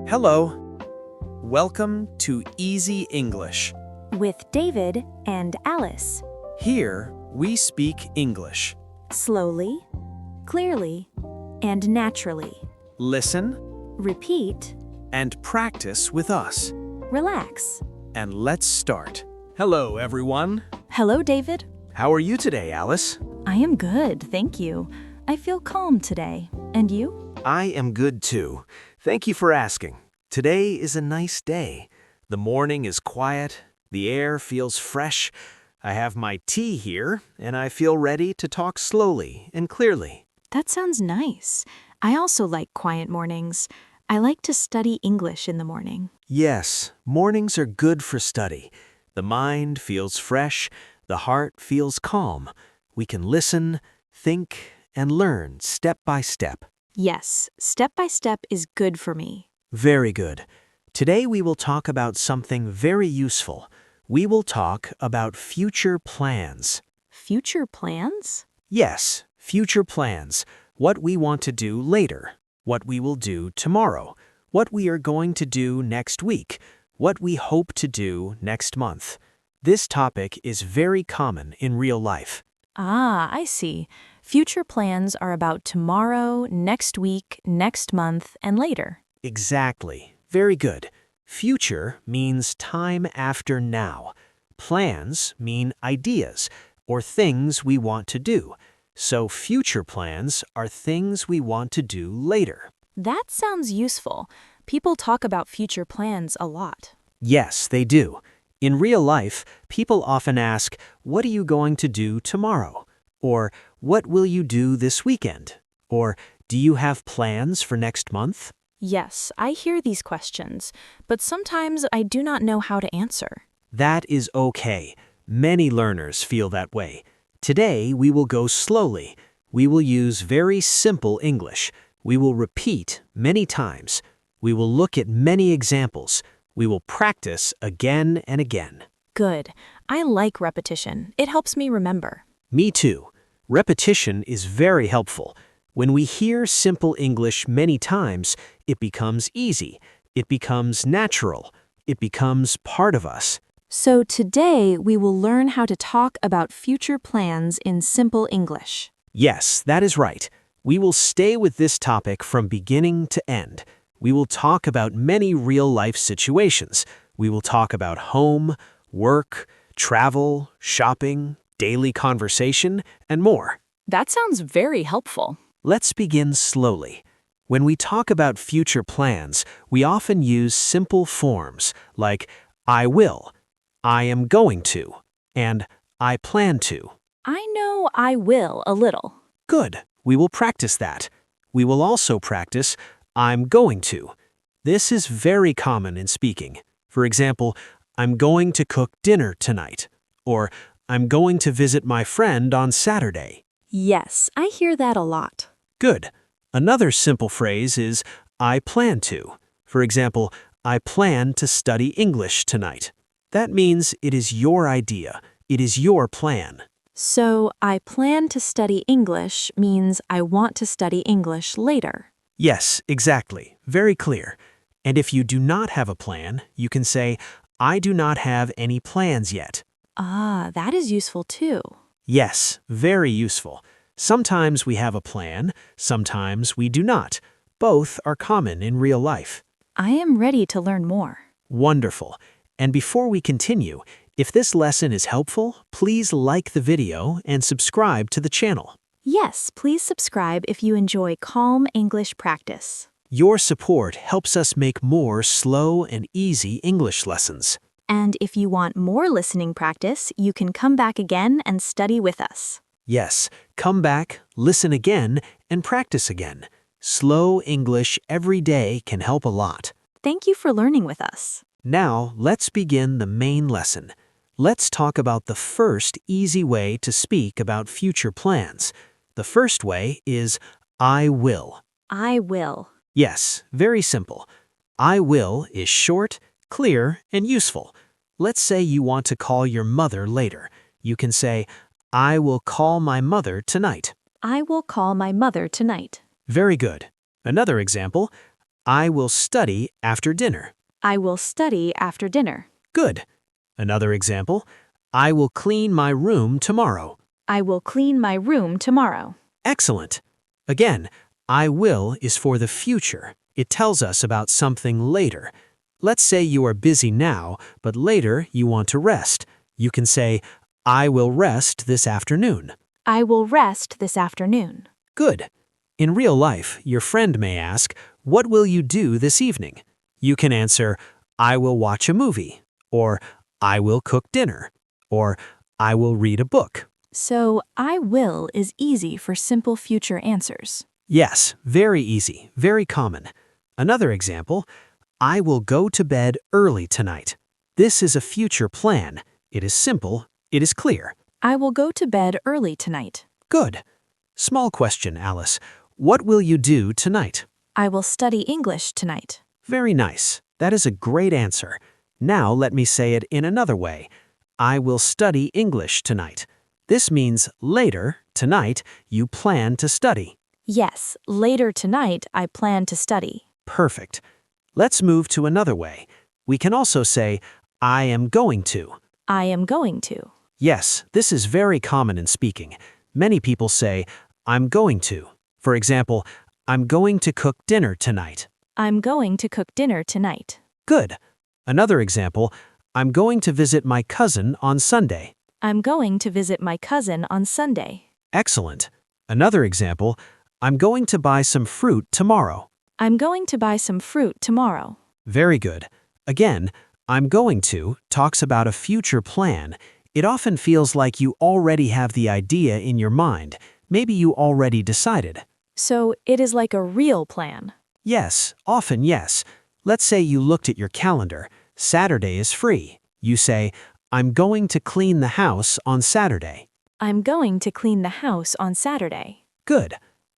Hello. Welcome to Easy English. With David and Alice. Here, we speak English. Slowly, clearly, and naturally. Listen Repeat, and practice with us. relax. And let's start. Hello, everyone. Hello, David. How are you today, Alice? I am good, thank you. I feel calm today. And you? I am good too. Thank you for asking. Today is a nice day. The morning is quiet, the air feels fresh. I have my tea here, and I feel ready to talk slowly and clearly. That sounds nice. I also like quiet mornings. I like to study English in the morning. Yes, mornings are good for study. The mind feels fresh, the heart feels calm. We can listen, think, and learn step by step. Yes, step by step is good for me. Very good. Today we will talk about something very useful. We will talk about future plans. Future plans? Yes, future plans. What we want to do later. What we will do tomorrow. What we are going to do next week. What we hope to do next month. This topic is very common in real life. Ah, I see. Future plans are about tomorrow, next week, next month, and later. Exactly. Very good. Future means time after now. Plans mean ideas or things we want to do. So future plans are things we want to do later. That sounds useful. People talk about future plans a lot. Yes, they do. In real life, people often ask, "What are you going to do tomorrow?" Or, "What will you do this weekend?" Or, "Do you have plans for next month?" Yes, I hear these questions, but sometimes I do not know how to answer. That is okay. Many learners feel that way. Today, we will go slowly. We will use very simple English. We will repeat many times. We will look at many examples. We will practice again and again. Good. I like repetition. It helps me remember. Me too. Repetition is very helpful. When we hear simple English many times, it becomes easy. It becomes natural. It becomes part of us. So today we will learn how to talk about future plans in simple English. Yes, that is right. We will stay with this topic from beginning to end. We will talk about many real-life situations. We will talk about home, work, travel, shopping, daily conversation, and more. That sounds very helpful. Let's begin slowly. When we talk about future plans, we often use simple forms like I will, I am going to, and I plan to. I know I will a little. Good. We will practice that. We will also practice I'm going to. This is very common in speaking. For example, I'm going to cook dinner tonight. Or I'm going to visit my friend on Saturday. Yes, I hear that a lot. Good. Another simple phrase is I plan to. For example, I plan to study English tonight. That means it is your idea. It is your plan. So, I plan to study English means I want to study English later. Yes, exactly. Very clear. And if you do not have a plan, you can say, I do not have any plans yet. Ah, that is useful too. Yes, very useful. Sometimes we have a plan, sometimes we do not. Both are common in real life. I am ready to learn more. Wonderful. And before we continue, if this lesson is helpful, please like the video and subscribe to the channel. Yes, please subscribe if you enjoy calm English practice. Your support helps us make more slow and easy English lessons. And if you want more listening practice, you can come back again and study with us. Yes, come back, listen again, and practice again. Slow English every day can help a lot. Thank you for learning with us. Now, let's begin the main lesson. Let's talk about the first easy way to speak about future plans. The first way is I will. I will. Yes, very simple. I will is short, clear, and useful. Let's say you want to call your mother later. You can say, I will call my mother tonight. I will call my mother tonight. Very good. Another example, I will study after dinner. I will study after dinner. Good. Another example, I will clean my room tomorrow. I will clean my room tomorrow. Excellent. Again, I will is for the future. It tells us about something later. Let's say you are busy now, but later you want to rest. You can say, I will rest this afternoon. I will rest this afternoon. Good. In real life, your friend may ask, what will you do this evening? You can answer, I will watch a movie, or I will cook dinner, or I will read a book. So, I will is easy for simple future answers. Yes, very easy, very common. Another example, I will go to bed early tonight. This is a future plan. It is simple, it is clear. I will go to bed early tonight. Good. Small question, Alice. What will you do tonight? I will study English tonight. Very nice. That is a great answer. Now let me say it in another way. I will study English tonight. This means later, tonight, you plan to study. Yes, later tonight I plan to study. Perfect. Let's move to another way. We can also say, I am going to. I am going to. Yes, this is very common in speaking. Many people say, I'm going to. For example, I'm going to cook dinner tonight. I'm going to cook dinner tonight. Good. Another example, I'm going to visit my cousin on Sunday. I'm going to visit my cousin on Sunday. Excellent. Another example, I'm going to buy some fruit tomorrow. I'm going to buy some fruit tomorrow. Very good. Again, I'm going to talks about a future plan. It often feels like you already have the idea in your mind. Maybe you already decided. So, it is like a real plan. Yes, often yes. Let's say you looked at your calendar. Saturday is free. You say, I'm going to clean the house on Saturday. I'm going to clean the house on Saturday. Good.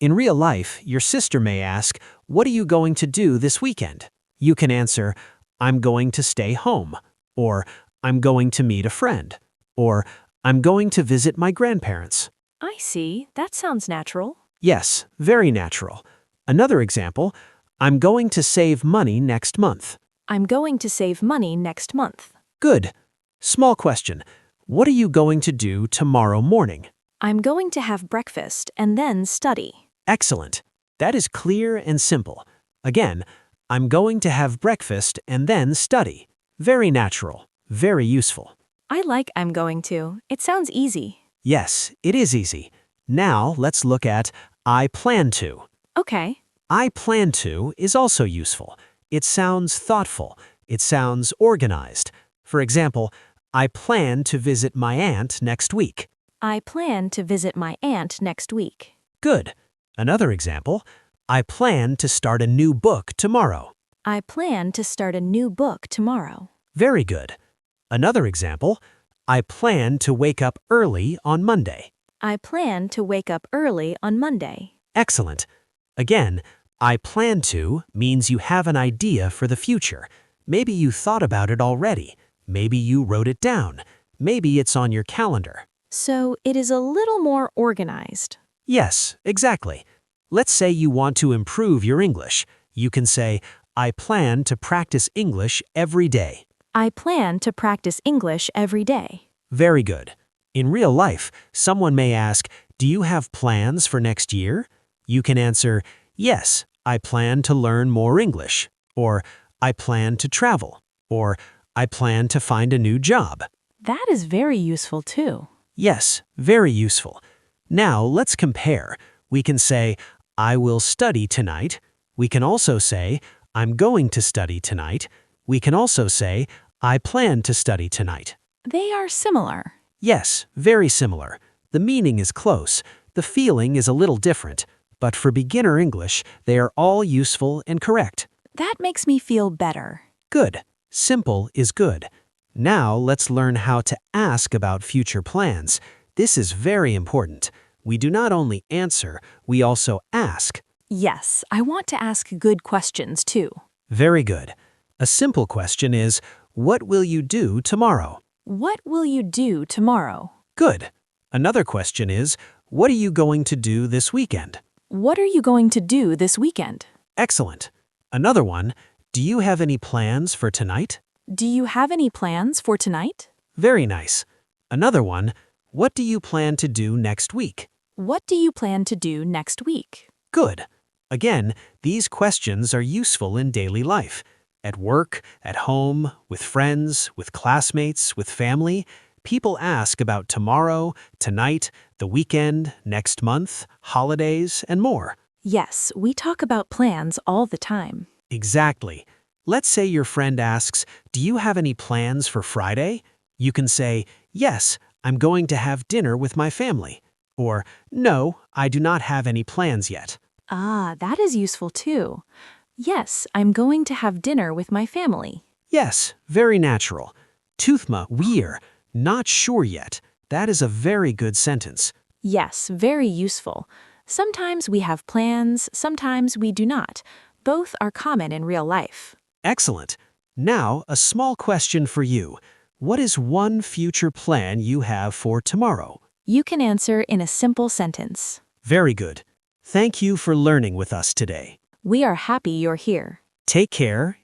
In real life, your sister may ask, what are you going to do this weekend? You can answer, I'm going to stay home, or I'm going to meet a friend, or I'm going to visit my grandparents. I see. That sounds natural. Yes, very natural. Another example, I'm going to save money next month. I'm going to save money next month. Good. Small question. What are you going to do tomorrow morning? I'm going to have breakfast and then study. Excellent. That is clear and simple. Again, I'm going to have breakfast and then study. Very natural. Very useful. I like I'm going to. It sounds easy. Yes, it is easy. Now let's look at I plan to. Okay. I plan to is also useful. It sounds thoughtful. It sounds organized. For example, I plan to visit my aunt next week. I plan to visit my aunt next week. Good. Another example, I plan to start a new book tomorrow. I plan to start a new book tomorrow. Very good. Another example, I plan to wake up early on Monday. I plan to wake up early on Monday. Excellent. Again, I plan to means you have an idea for the future. Maybe you thought about it already. Maybe you wrote it down. Maybe it's on your calendar. So it is a little more organized. Yes, exactly. Let's say you want to improve your English. You can say, I plan to practice English every day. I plan to practice English every day. Very good. In real life, someone may ask, do you have plans for next year? You can answer, yes, I plan to learn more English, or I plan to travel, or I plan to find a new job. That is very useful too. Yes, very useful. Now let's compare. We can say, I will study tonight. We can also say, I'm going to study tonight. We can also say, I plan to study tonight. They are similar. Yes, very similar. The meaning is close. The feeling is a little different. But for beginner English, they are all useful and correct. That makes me feel better. Good. Simple is good. Now let's learn how to ask about future plans. This is very important. We do not only answer, we also ask. Yes, I want to ask good questions too. Very good. A simple question is, what will you do tomorrow? What will you do tomorrow? Good. Another question is, what are you going to do this weekend? What are you going to do this weekend? Excellent. Another one, do you have any plans for tonight? Do you have any plans for tonight? Very nice. Another one, what do you plan to do next week? What do you plan to do next week? Good. Again, these questions are useful in daily life. At work, at home, with friends, with classmates, with family, people ask about tomorrow, tonight, the weekend, next month, holidays, and more. Yes, we talk about plans all the time. Exactly. Let's say your friend asks, do you have any plans for Friday? You can say, yes, I'm going to have dinner with my family. Or, no, I do not have any plans yet. Ah, that is useful too. Yes, I'm going to have dinner with my family. Yes, very natural. Toothma, we're not sure yet. That is a very good sentence. Yes, very useful. Sometimes we have plans, sometimes we do not. Both are common in real life. Excellent. Now, a small question for you. What is one future plan you have for tomorrow? You can answer in a simple sentence. Very good. Thank you for learning with us today. We are happy you're here. Take care